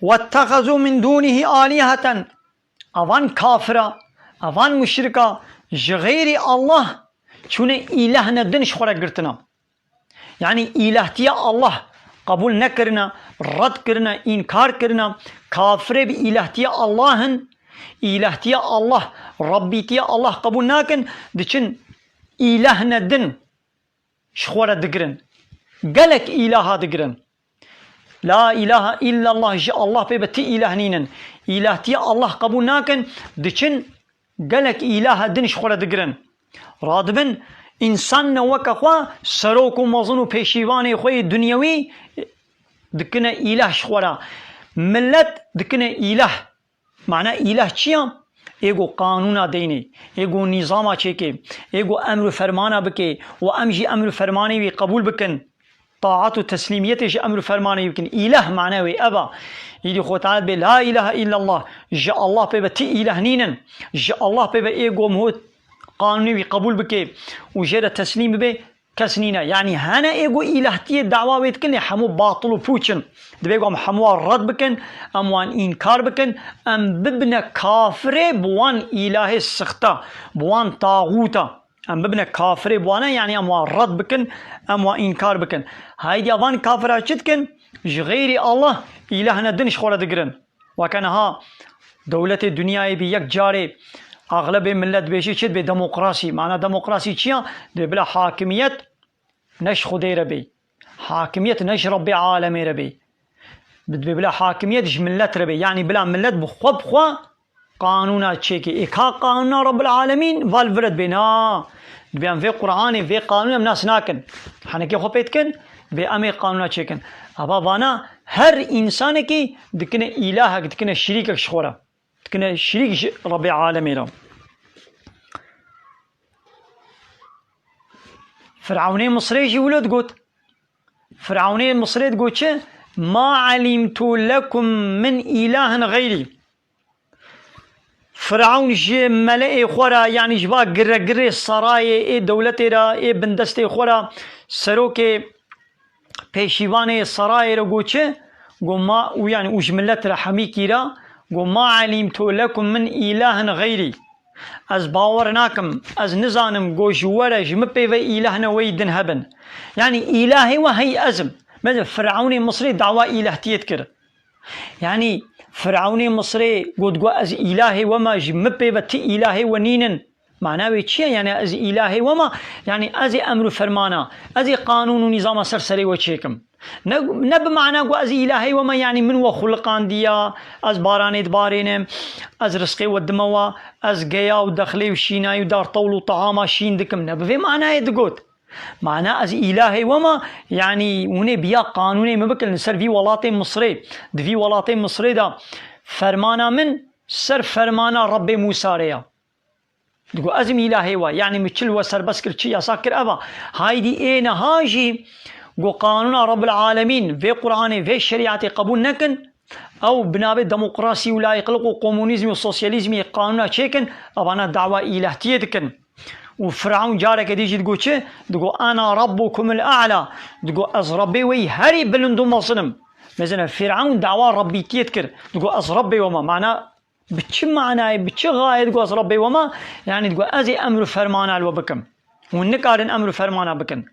واتخذوا من دونه آلهة اوان کافرا اوان مشرکا جغیر الله چونه اله ندنش خورا گرتنا یعنی الهتیا الله قبول نکرنا رد کرنا انکار کرنا کافر به الهتیا الله الهتیا الله ربیتیا الله قبول نکن دچن اله ندن شخورا دگرن قالك اله دگرن لا اله الا الله جاء الله بيبتي اله نينن الهتي الله قبول ناكن دچن قالك اله دنش خورا دگرن رادبن انسان وكا خوا سروكو مظنو پیشیوانی خوی دنیوی دكنا اله شخورا ملت دكنا اله معنى اله چيا ايگو قانونا ديني ايگو نظاما چيكي ايگو امر فرمانا بكي و امجي امر فرماني بي قبول بكن طاعت و تسلیمیتش امر فرمانی بکن اله معنوی ابا ایدی خود تعالی به لا اله الا الله جا الله پی به تی اله نینن جا الله پی به ایگو مهود قانونی قبول بکی و جرا تسلیم به کس نینه یعنی هنه ایگو الهتی دعوا وید کنی همو باطل و پوچن دبیگو هم همو رد بکن اموان انکار بکن ام ببن کافر بوان اله سخته بوان طاغوتا ام ببن کافر بوانا یعنی اموان رد بکن اموان انکار بکن هايدي اوان كافر چتكن غير الله الهنا دنش خورا دگرن وكانها دولة الدنيا بي يك جاري اغلب ملت بيشي چت بي ديمقراطي معنى ديمقراطي چيا دي بلا حاكميت نش خدي ربي حاكميت نش ربي عالمي ربي بدي بلا حاكميت ملت ربي يعني بلا ملت بخوب خوا قانونا تشيكي اكا قانون رب العالمين فالفرد بنا بيان في قرآن في قانون ناس ناكن حنكي خوبيتكن بأمي قانونا چيكن ابا وانا هر انسان کی دكنا الهك دكنا شريكك شخورا دكنا شريك رب العالمين را فرعوني مصري جي ولد قوت فرعوني مصري قوت چه ما علمت لكم من اله غيري فرعون جي ملئ خورا يعني جبا قرقري السراي اي دولتي را اي بندستي خورا سروكي پیشیوان سرای را گوچه گو ما و یعنی اوش ملت را حمیکی را گو ما علمت لكم من اله غیری از باور ناکم از نزانم گوش ورش مپی و اله نویدن هبن یعنی اله و هی ازم مثل فرعون مصري دعوة الهتیت کر یعنی فرعون مصري قد گو از اله وما مپی و تی اله و نینن معناه چیه یعنی از اله وما یعنی از امر فرمانا از قانون و نظام سرسری و چیکم نه بمعنى گو از اله وما یعنی من و خلقان دیا از بارانید بارینم از رزقی و دموا از گیا و دخلی و شینای و دار طول و طعام شین دکم نه به معنی دگوت معنى از اله وما يعني وني بيا قانوني مبكل نسر في ولاتي مصري في ولاتي مصري دا فرمانا من سر فرمانا رب موسى ريا تقول أزم إلهي وا يعني متشل وسر بسكر شيء ساكر أبا هايدي إيه نهاجي قو قانون رب العالمين في قرآن في شريعة قبول نكن أو بنابه ديمقراطي ولا يقلقوا كومونيزم وسوسياليزم قانونا شيكن أبانا دعوة إلهتية دكن وفرعون جارك ديجي تقول شيء تقول أنا ربكم الأعلى تقول أز ربي وي هري بلندو مصنم مثلا فرعون دعوة ربيتية تكر تقول أز ربي وما معناه بتش معناه بتش غاية تقول أز ربي وما يعني تقول أزي أمر فرمانا الوبكم ونكارن أمر فرمانا بكن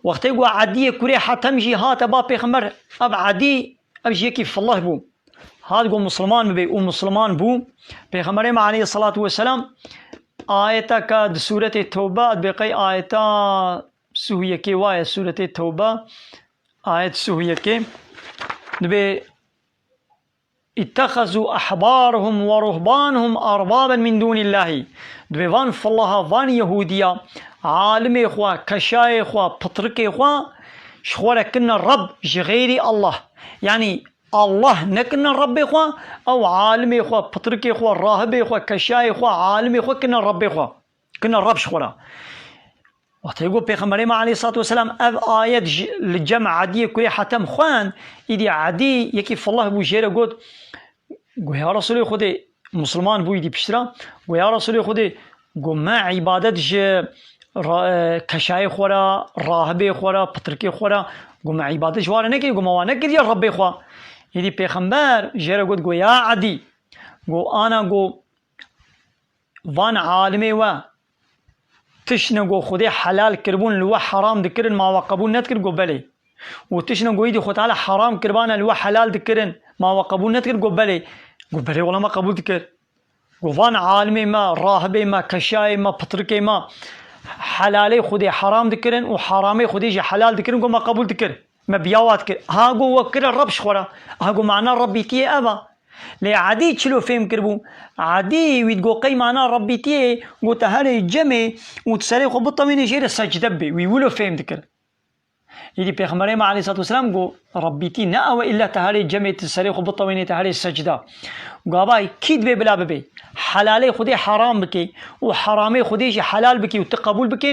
وقت يقول عدي كوري حتى مجي هات بابي خمر أب عدي أبجي كيف الله بو هاد يقول مسلمان بي ومسلمان بو بيغمرين عليه الصلاة والسلام آيتا كاد سورة التوبة بقي آيتا سوية كي واية سورة التوبة آية سوية كي نبي اتخذوا أحبارهم ورهبانهم أربابا من دون الله نبي وان فالله وان يهودية عالم إخوة كشاي إخوة بطرق إخوة شخورة كنا الرب جغيري الله يعني الله نكنا الرب إخوة أو عالم إخوة بطرق إخوة راهب إخوة كشاي إخوة عالم إخوة كنا الرب إخوة كنا الرب شخورة وقت يقول بيغمبر عليه الصلاة والسلام أب آيات الجمع عادية كوري حتم خوان إيدي عادي يكيف الله بو جيرا قد قو يا رسولي خودي مسلمان بو يدي بشترا قو يا رسولي خودي قو ما عبادت كشاي خورا راهب خورا بطرق خورا قو ما عبادت جوارا نكي قو ما وانكي دي الرب إخوة يدي پیغمبر جرى قد قو يا عدي قو أنا قو وان عالمي و تشنا قو خدي حلال كربون لو حرام دكرن ما وقبول نتكر قو بلي وتشنا قو يدي خو تعالى حرام كربانا لو حلال دكرن ما وقبول نتكر قو بلي والله ما قبول دكر قو وان عالمي ما راهبي ما كشاي ما بطركي ما حلالي خدي حرام دكرن وحرامي خدي جي حلال دكرن قو ما قبول دكر ما بياوات كر ها قو وكر الرب شخورا ها قو معناه ربي تي أبا لي عادي تشلو فهم كربو عادي ويتقو قي معنا ربي تيه وتهالي الجمع وتسالي خو بطمين يجير السجدة بي ويولو فهم ذكر يدي بيغمري عليه الصلاة والسلام قو ربي تيه نأوى إلا تهالي الجمع تسالي خو بطمين تهالي السجدة وقاباي كيد بي بلا بي حلالي خدي حرام بكي وحرامي خدي حلال بكي وتقبول بكي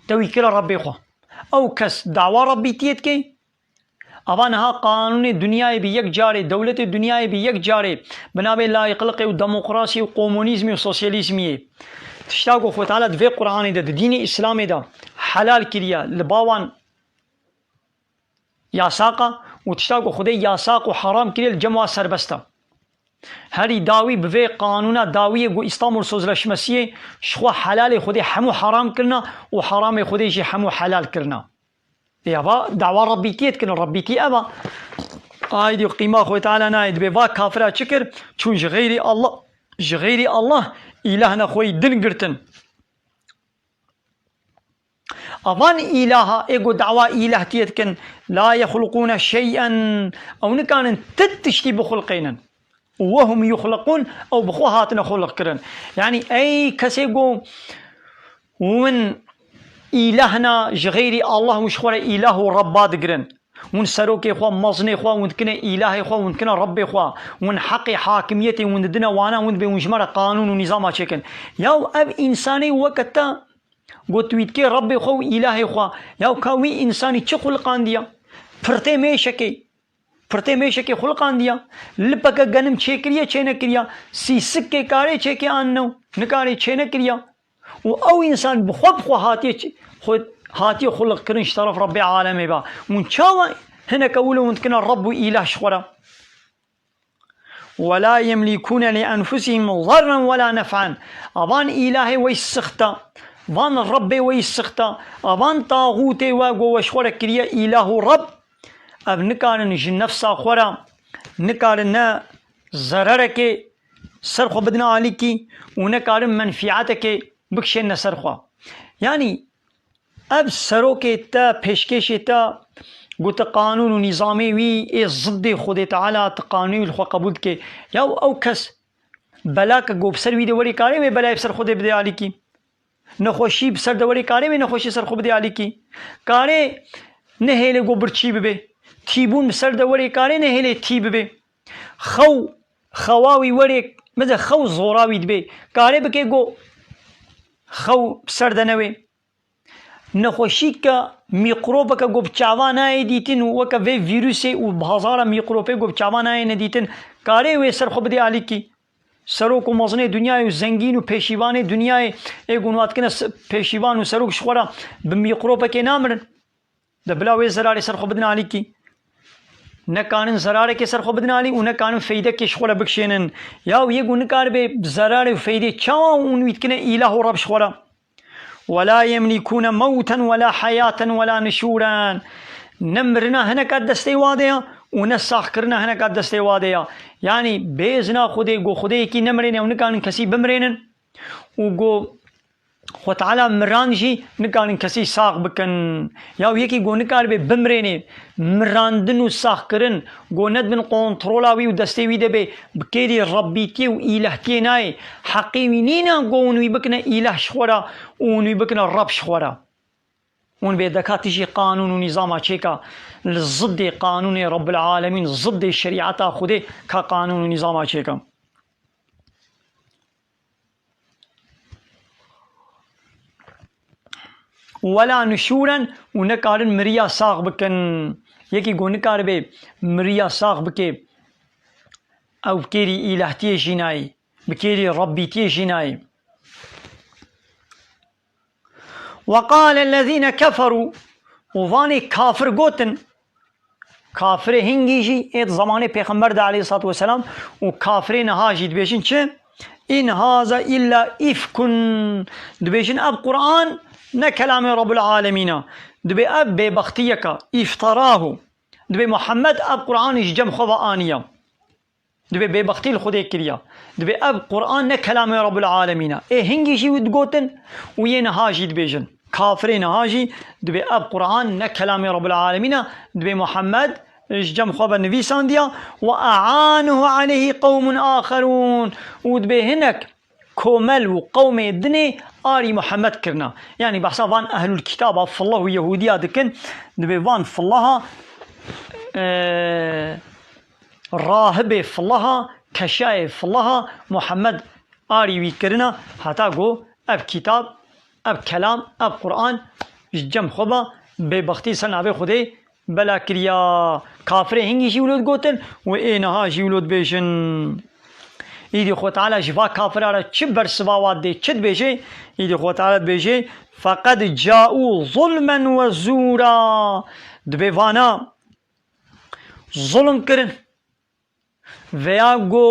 توي كلا ربي خو أو كس دعوة ربي تيت كي أبانها قانون دنيا بيك جاري دولة الدنيا بيك جاري بنابي لا يقلقي وديمقراطي وكومونيزمي وسوسياليزمي تشتاقوا خو تعالى في قرآن ده دين إسلامي ده حلال كريا لباوان ياساقا وتشتاقوا خدي ياساق وحرام كريا الجموع سربستا هاري داوي بفي قانونا داوي جو إسلام سوزلشمسية شخوا حلال خدي حمو حرام كرنا وحرام خدي شي حمو حلال كرنا يابا دعوة ربيتيت كن ربيتي أبا آيدي قيمة خوي تعالى نايد بيفا كافرة شكر چون جغيري الله إلهنا خوي دنقرتن أفان إلها إيقو دعوة إله تيت كن لا يخلقون شيئا أو نكان تتشتي بخلقين وهم يخلقون أو بخوهاتنا خلق كرن يعني أي كسيقو ومن إلهنا جغيري الله مش خورا إله رباد قرن ون سروكي خوا مصني خوا ون كنا إلهي خوا ون كنا ربي خوا ون حقي حاكميتي ون دنا وانا ون بمجمرة قانون ونظام شكن ياو أب إنساني وقتا قلت ويتكي ربي خوا إلهي خوا ياو كاوي إنساني چه خلقان ديا فرتي ميشكي خلقان ديا لبكا غنم چه كريا چه نكريا سيسك کے کارے چه کے آنو نکارے چه نكريا او انسان بخوا هاتي خلق كرنش طرف ربي عالمي با ونشاوا هنا كولو ونتكنا الرب إله شخورا ولا يملكون لأنفسهم ضرا ولا نفعا أبان إلهي ويسختا أبان الرب ويسختا أبان طاغوتي وشخورا كريا إله رب أب نكارن جن نفسا خورا نكارن ضررك سرخو بدنا عليكي ونكارن منفعتك بكشن سرخوا يعني اب سروكي تا پیشکشی تا قلت قانون و نظامی وی ضد خود تعالی قانون الخوا قبول کے یا او کس بلا کا گوب سر وی دی وری کارے میں بلا سر خود بدی علی کی نخوشی سر د وری کارے میں نخوشی سر خود بدی علی کی کارے نهله گوبر چی به تیبون سر د وری کارے نهله تیب به خواوی وری مزه خو زوراوی به کارے بکے گو خو سر د نوی نخوشی کا میکروب کا گوب چاوان آئے دیتن وکا وی ویروس و بازار میکروب گوب چاوان آئے ندیتن کارے وی سر خود بدی علی کی سروک و مزن دنیای و زنگین و پیشیوان دنیای گونوات کنه پیشیوان و سروک شخورا به میکروب که نامرن دبلا وی زرار سر خود بدی علی کی نه کانن زرار کے سر خود بدی علی و نه کانن فیده کے شخورا بکشینن یا یہ گونکار به زرار و فیده چاون اون ویت کنه الہ و رب شخورا ولا يملكون موتا ولا حياة ولا نشورا نمرنا هنا قد دستي واديا ونساخ کرنا هنا قد دستي واديا يعني بيزنا خدي گو خدي کی نمرنا ونكان كسي بمرينن وگو خو تعالى مرانجي نكان كسي ساخ بكن ياو يكي گو نكار بي بمريني مراندن وساخ کرن گو ند من كنترولاوي ودستي وي دبي بكيري ربيتي و الهتي ناي حقيمي نينا گون وي بكنا اله شخورا اون وي بكنا رب شخورا اون بي دكاتيجي قانون ونظام چيكا ضد قانون رب العالمين ضد الشريعه خدي كقانون ونظام چيكا ولا نشورا ونكارن مريا ساق بكن يكي گو نكار بي مريا ساق بكي او بكيري الهتي جناي بكيري ربيتي جناي وقال الذين كفروا وظاني كافر قوتن كافر هنجيجي إيد زماني پیغمبر دا عليه الصلاة والسلام وكافرين هاجي دبيشن چه إن هذا إلا إفك دبيشن أب قرآن نا كلام رب العالمين دبي أب ببختيك افتراه دبي محمد أب قرآن جم خوا آنيا دبي ببختي الخدي كريا دبي أب قرآن نا كلام رب العالمين إيه هنجيجي ودقوتن وين هاجي دبيشن كافرين هاجي دبي أب قرآن نا كلام رب العالمين دبي محمد جم خواب النبي سانديا وأعانه عليه قوم آخرون ودبي هناك كومل وقوم الدني آري محمد كرنا يعني بحسا فان أهل الكتاب فالله يهودية دكن دبي فان فالله راهبه فالله كشاي فالله محمد آري ويكرنا حتى قو أب كتاب أب كلام أب قرآن جم خوابا ببختي سنعبه خده بلا كريا كافر هنگي شولود قوتن و اينها شولود بيشن ايدي خو تعالى شفا كافر على چبر سباوات دي چد بيشي ايدي خو تعالى بيشي فقد جاءوا ظلما وزورا دبيوانا ظلم کرن ويا گو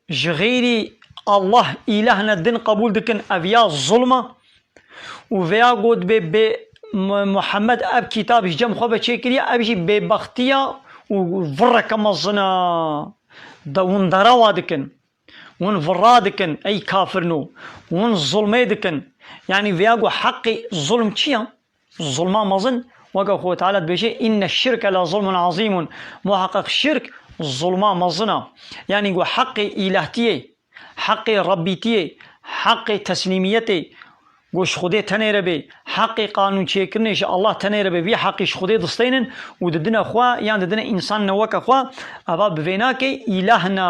جغيري الله إلهنا الدين قبول دكن أبيا ظلمة وفيا گو دبي محمد اب کتاب جم خواب چه کریه ابیشی ببختیا و فرک مزنا دا ون دروا دکن ون فرا دکن ای کافرنو ون ظلمه دکن يعني فياقو حقي ظلم چيا ظلما مزن وقا خو تعالى بيشي إن الشرك لا ظلم عظيم محقق الشرك ظلما مزنا يعني قو حقي إلهتيه حقي ربيتيه حقي تسليميتي گوش خودی تنه ربی حقی قانون چه کرنش الله تنه ربی وی حقیش خودی دستینن و ددنا خوا یان ددنا انسان نوک خوا ابا بوینا که الهنا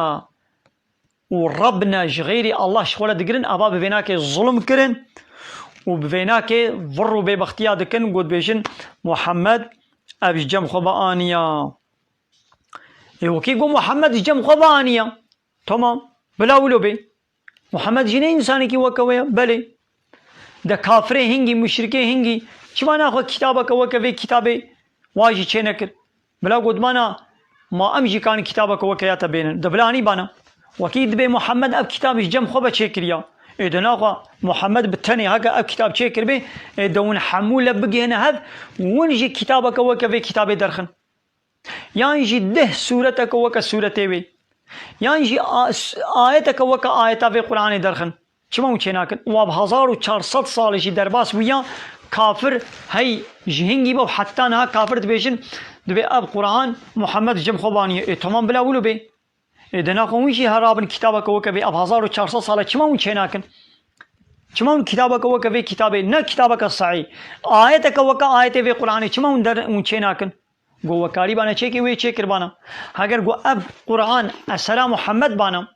و ربنا غیر الله شخوله دگرن ابا بوینا که ظلم کرن و بوینا که ور به بختیا دکن گود بیشن محمد ابي جم خبا انيا يوكي قو محمد جم خبا انيا تمام بلا ولو بي محمد جنين انساني كي وكويا بلي ده كافره هنگي مشركه هنگي چمانا خو كتابك وكوي كتابه واجي چه نكر بلا قدمانا ما امجي كان كتابك وكياتا بينن ده بلاني بانا وكيد بي محمد اب كتاب جم خبا چه كريا إذا خو محمد بالتاني هكا اب كتاب چه كربي دون حمولة بقي هنا هذ ونجي كتابك وكوي كتابه درخن يانجي ده سورتك وكا سورته بي يانجي آيتك وكا آيتا في قرآن درخن چما چناکن و 1400 سالشی درباس ویا کافر هی جهنگی با حتی نه کافر دبیشن دبی اب قرآن محمد جم خوبانی تمام بلا ولو بی دنا قومشی هرابن کتابک و کبی اب 1400 سال چما چناکن چما کتابک و کبی کتابه نه کتابک صحیح آیتک و کا آیت و قرآن چما در چناکن گو وکاری بانا چه کی وی چه کربانا اگر گو اب قرآن السلام محمد بانا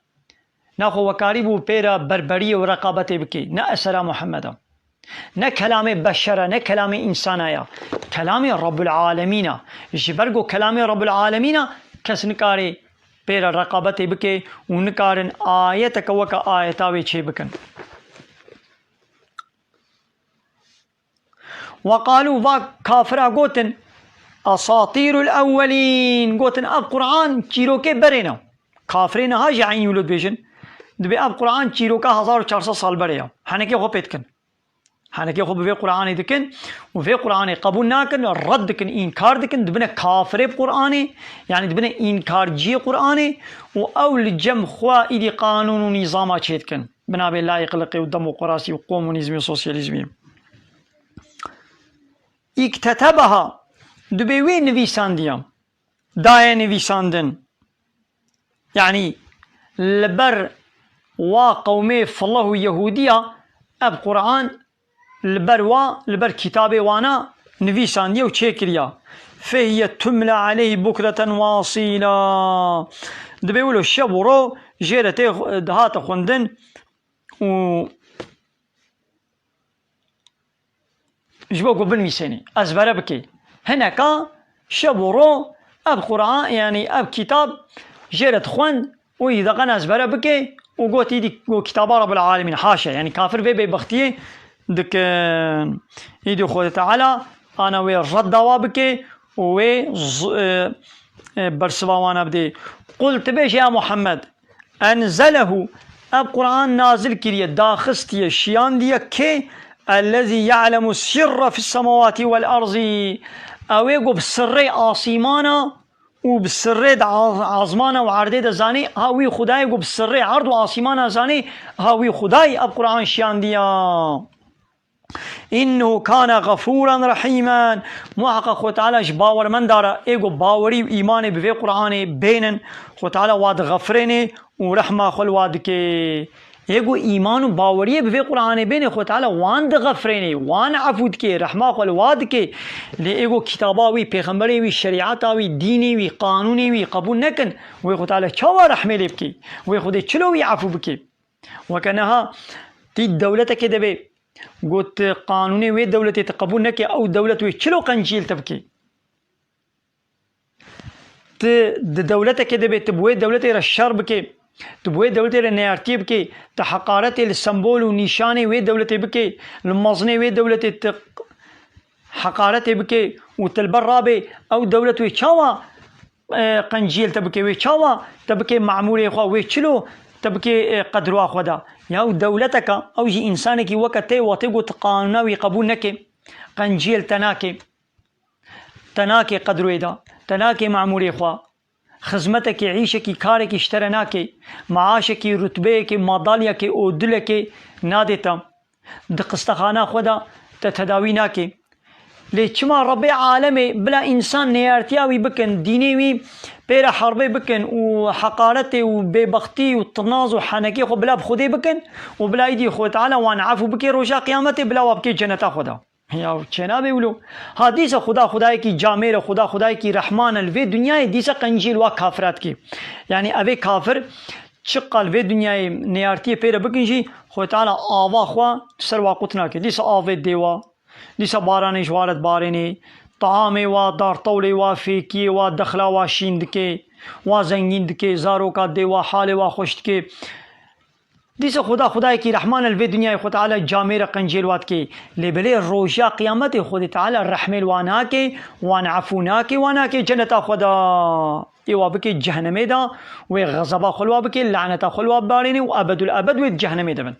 ناخو وكاري بو بيرا بربرية ورقابتي بكي نا أسرى محمد نا كلام بشرة نا كلام إنسانايا كلام رب العالمين جبرقو كلام رب العالمين كس نكاري بيرا رقابتي بكي ونكارن آيتك وكا آيتاوي چه بكن وقالوا با كافرا قوتن أساطير الأولين قوتن القرآن چيروكي برينا كافرين هاجي عين يولد بيجن دبي اب قرآن چیرو کا 1400 سال بریا حنکی خو پیت کن حنکی خو به قرآن دکن و به قرآن قبول نکن رد کن انکار دکن دبنا کافر قرآن يعني دبنا انکار جي قرآن و اول جم خوا ایدی قانون و نظام چیت کن بنا به لایق لقی و دموکراسی و کمونیسم و سوسیالیسم اكتتبها دبي وين نویساندیم دای نویساندن يعني لبر وقومي فالله يهودية اب قرآن لبر كتابي وانا نفيسان ديو تشيكريا فهي تملى عليه بكرة واصيلا دبيولو الشبورو جيرتي دهات خوندن و جبوكو بنويساني ازبرا بكي هناكا شبورو اب قرآن يعني اب كتاب جيرت خوند وإذا قنا ازبرا بكي وقوت يدي كتاب رب العالمين حاشا يعني كافر في بختيه دك يدي خوته تعالى انا وي رد دوابك وي برسواوانا بدي قلت بيش يا محمد أنزله اب قرآن نازل كريه داخستيه شيان ديه كي الذي يعلم السر في السماوات والأرض او يقو بسر آسيمانا وبسر عظمانا وعرضه ده زاني هاوي خداي يقو بسر عرض وآسيمانا زاني هاوي خداي اب قرآن شيان ديه إنه كان غفورا رحيما محقق خو تعالى باور من داره ايگو باوري و ایمان به قرآن بينن خو تعالى واد غفرنه ورحمه خل واد کے ايگو ایمان و باوري به قرآن بين خو تعالى وان غفرنه وان عفود کے رحمه خل واد کے لے ايگو کتاباوي پیغمبري وي شريعتاوي ديني وي قانوني وي قبول نکن و خو تعالى چوا رحمه لبکی و خو دے چلو وي عفو بکی وکنها تی دولتك دبي قلت قانوني وي دولتي تقبول نكي او دولت وي چلو قنجيل تبكي دولتك دبي تبوي دولتي رشار بكي تبوي دولتي رنيارتي بكي تحقارتي السمبول ونيشاني وي دولتي بكي المظني وي دولتي حقارتي بكي وتلبرابي او دولت وي چاوا قنجيل تبكي وي چاوا تبكي معمولي خوا وي چلو تبكي قدروا خدا يا دولتك او جي انسانك وقت وتقو تقانوي قبول نكي قنجيل تناكي قدروا دا تناكي معمولي خوا خدمتك عيشك كارك اشترناك معاشك رتبك مضاليك اودلك نادتا دقستخانا خدا تتداويناك ليشما ربي عالمي بلا انسان نيارتياوي بكن دينيوي بيرا حربي بكن وحقارتي وبيبختي والطناز وحنكي خو بلا بخدي بكن وبلا ايدي خو تعالى وانا عفو بكي روشا قيامتي بلا وابكي جنتا خدا يا چنا بيقولوا حديث خداي کی جامع خداي کی رحمان الوی دنیا دیسا قنجیل وا کافرات کی يعني ابي كافر چقل وی دنیا نيارتي بيرا بكنجي خو تعالى آوا خوا سر واقتنا کی دیسا آوه دیوا دیسا بارانی جوارت بارینی طعامي و دار طولي و فيكي و دخلا و شيندكي و زنگيندكي زارو کا ديوا حال و خوشتكي دیسا خداي کی رحمان الوی دنیا خود تعالی جامع قنجیلوات کی لبلي روشا قیامت خود تعالی رحمل وانا کی وان عفونا کی وانا کی جنتا خدا ایوا بکی جهنم دا و غضب خلوا بکی لعنت خلوا بارینی و ابد الابد و جهنم دا